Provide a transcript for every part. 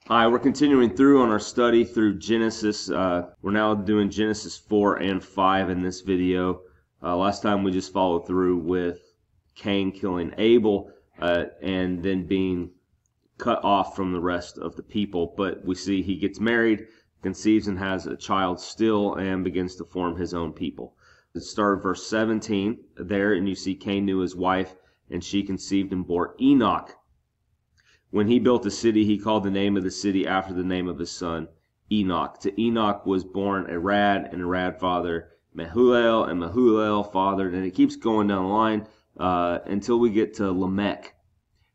Hi, we're continuing through on our study through Genesis. We're now doing Genesis 4 and 5 in this video. Last time we just followed through with Cain killing Abel and then being cut off from the rest of the people. But we see he gets married, conceives and has a child still, and begins to form his own people. Let's start at verse 17 there, and you see Cain knew his wife, and she conceived and bore Enoch. When he built a city, he called the name of the city after the name of his son, Enoch. To Enoch was born Arad, and Arad fathered Mehullel, and Mehullel fathered, and it keeps going down the line until we get to Lamech.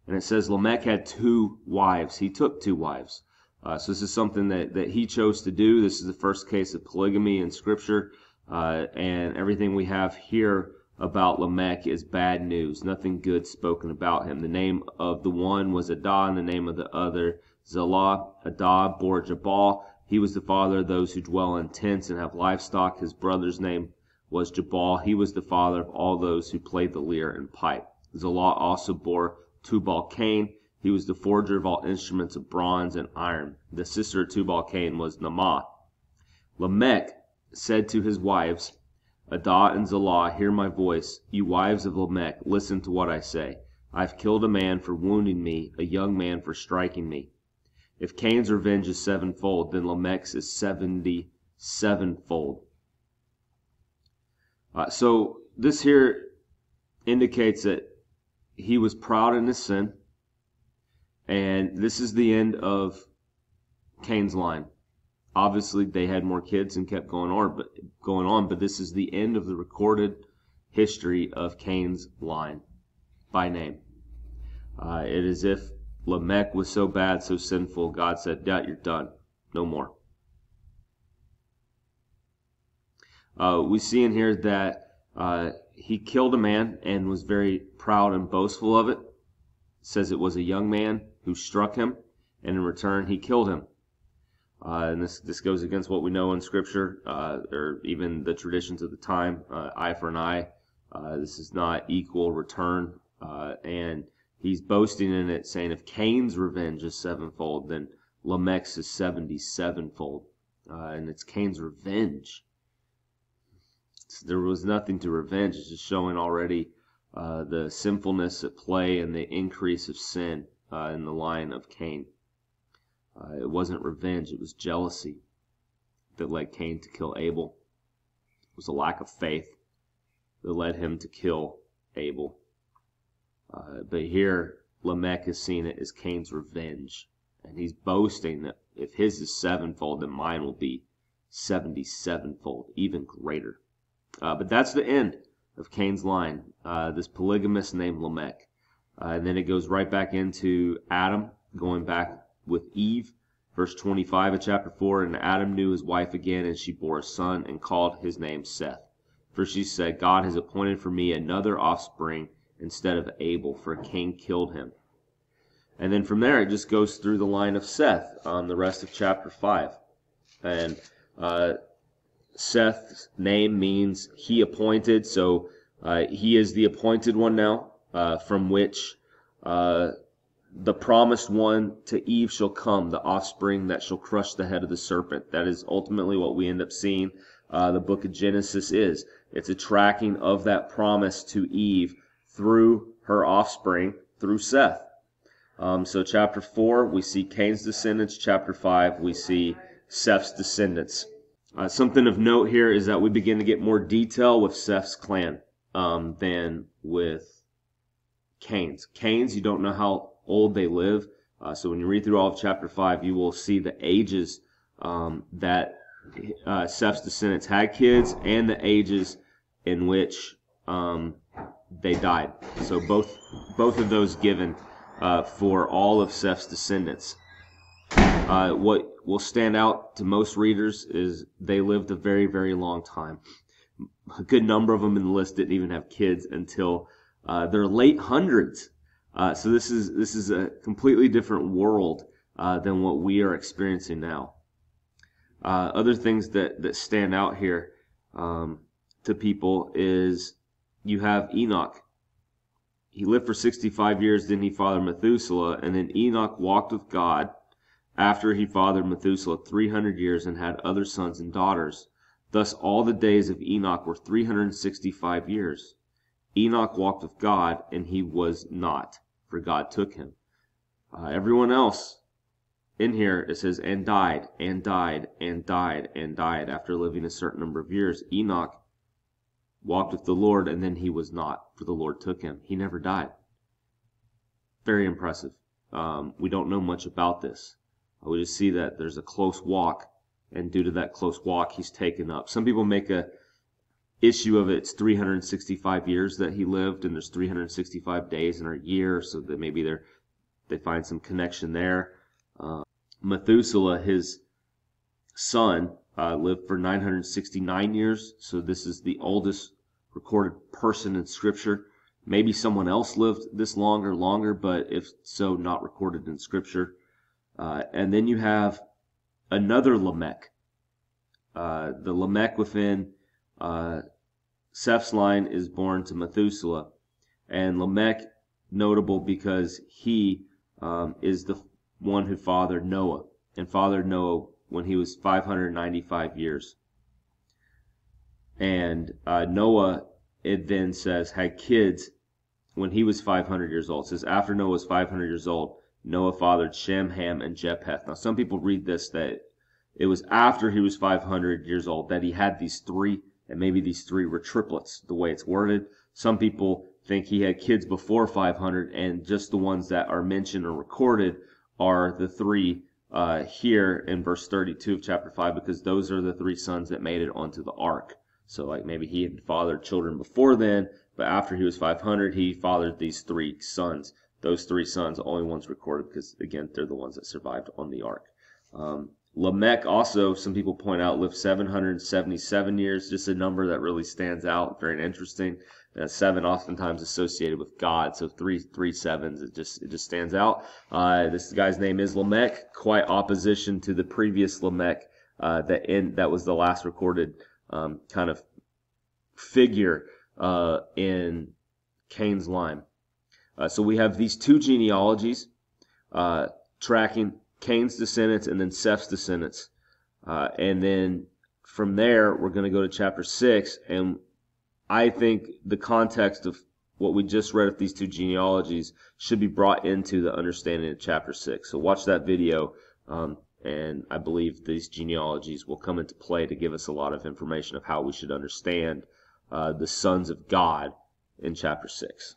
And it says Lamech had 2 wives. He took 2 wives. So this is something that he chose to do. This is the first case of polygamy in Scripture. And everything we have here about Lamech is bad news. Nothing good spoken about him. The name of the one was Adah, and the name of the other Zillah. Adah bore Jabal. He was the father of those who dwell in tents and have livestock. His brother's name was Jabal. He was the father of all those who played the lyre and pipe. Zillah also bore Tubal-Cain. He was the forger of all instruments of bronze and iron. The sister of Tubal-Cain was Naamah. Lamech said to his wives, Adah and Zillah, hear my voice. You wives of Lamech, listen to what I say. I've killed a man for wounding me, a young man for striking me. If Cain's revenge is 7-fold, then Lamech's is 77-fold. So this here indicates that he was proud in his sin, and this is the end of Cain's line. Obviously, they had more kids and kept going on, but this is the end of the recorded history of Cain's line by name. It is if Lamech was so bad, so sinful, God said, "Yeah, you're done. No more." We see in here that he killed a man and was very proud and boastful of it. It says it was a young man who struck him, and in return he killed him. And this goes against what we know in Scripture, or even the traditions of the time, eye for an eye. This is not equal return. And he's boasting in it, saying if Cain's revenge is 7-fold, then Lamech's is 77-fold. And it's Cain's revenge. There was nothing to revenge. It's just showing already the sinfulness at play and the increase of sin in the line of Cain. It wasn't revenge, it was jealousy that led Cain to kill Abel. It was a lack of faith that led him to kill Abel. But here, Lamech is seeing it as Cain's revenge. And he's boasting that if his is 7-fold, then mine will be 77-fold, even greater. But that's the end of Cain's line, this polygamist named Lamech. And then it goes right back into Adam, going back with Eve, verse 25 of chapter 4, and Adam knew his wife again, and she bore a son and called his name Seth. For she said, God has appointed for me another offspring instead of Abel, for Cain killed him. And then from there it just goes through the line of Seth on the rest of chapter 5. And Seth's name means he appointed, so he is the appointed one now, from which the promised one to Eve shall come, the offspring that shall crush the head of the serpent. That is ultimately what we end up seeing the book of Genesis is. It's a tracking of that promise to Eve through her offspring, through Seth. So chapter 4, we see Cain's descendants. Chapter 5, we see Seth's descendants. Something of note here is that we begin to get more detail with Seth's clan than with Cain's. Cain's, you don't know how old they live. So when you read through all of chapter 5, you will see the ages that Seth's descendants had kids and the ages in which they died. So both of those given for all of Seth's descendants. What will stand out to most readers is they lived a very, very long time. A good number of them in the list didn't even have kids until their late hundreds. So this is a completely different world than what we are experiencing now. Other things that stand out here to people is you have Enoch. He lived for 65 years, then he fathered Methuselah, and then Enoch walked with God, After he fathered Methuselah 300 years and had other sons and daughters. Thus all the days of Enoch were 365 years. Enoch walked with God, and he was not, for God took him. Everyone else in here, it says, and died, and died, and died, and died after living a certain number of years. Enoch walked with the Lord, and then he was not, for the Lord took him. He never died. Very impressive. We don't know much about this. We just see that there's a close walk, and due to that close walk, he's taken up. Some people make a issue of it's 365 years that he lived, and there's 365 days in a year, so that maybe they find some connection there. Methuselah, his son, lived for 969 years, so this is the oldest recorded person in Scripture. Maybe someone else lived this long or longer, but if so, not recorded in Scripture. And then you have another Lamech. The Lamech within Seth's line is born to Methuselah. And Lamech, notable because he is the one who fathered Noah, and fathered Noah when he was 595 years. And Noah, it then says, had kids when he was 500 years old. It says, after Noah was 500 years old, Noah fathered Shem, Ham, and Japheth. Now, some people read this that it was after he was 500 years old that he had these three, and maybe these three were triplets, the way it's worded. Some people think he had kids before 500, and just the ones that are mentioned or recorded are the three here in verse 32 of chapter 5, because those are the three sons that made it onto the ark. So like maybe he had fathered children before then, but after he was 500, he fathered these three sons. Those three sons, the only ones recorded, because again, they're the ones that survived on the ark. Lamech also, some people point out, lived 777 years, just a number that really stands out, very interesting. 7 oftentimes associated with God, so three sevens, it just stands out. This guy's name is Lamech, quite opposition to the previous Lamech that was the last recorded kind of figure in Cain's line. So we have these two genealogies tracking Cain's descendants and then Seth's descendants. And then from there, we're going to go to chapter 6. And I think the context of what we just read of these two genealogies should be brought into the understanding of chapter 6. So watch that video, and I believe these genealogies will come into play to give us a lot of information of how we should understand the sons of God in chapter 6.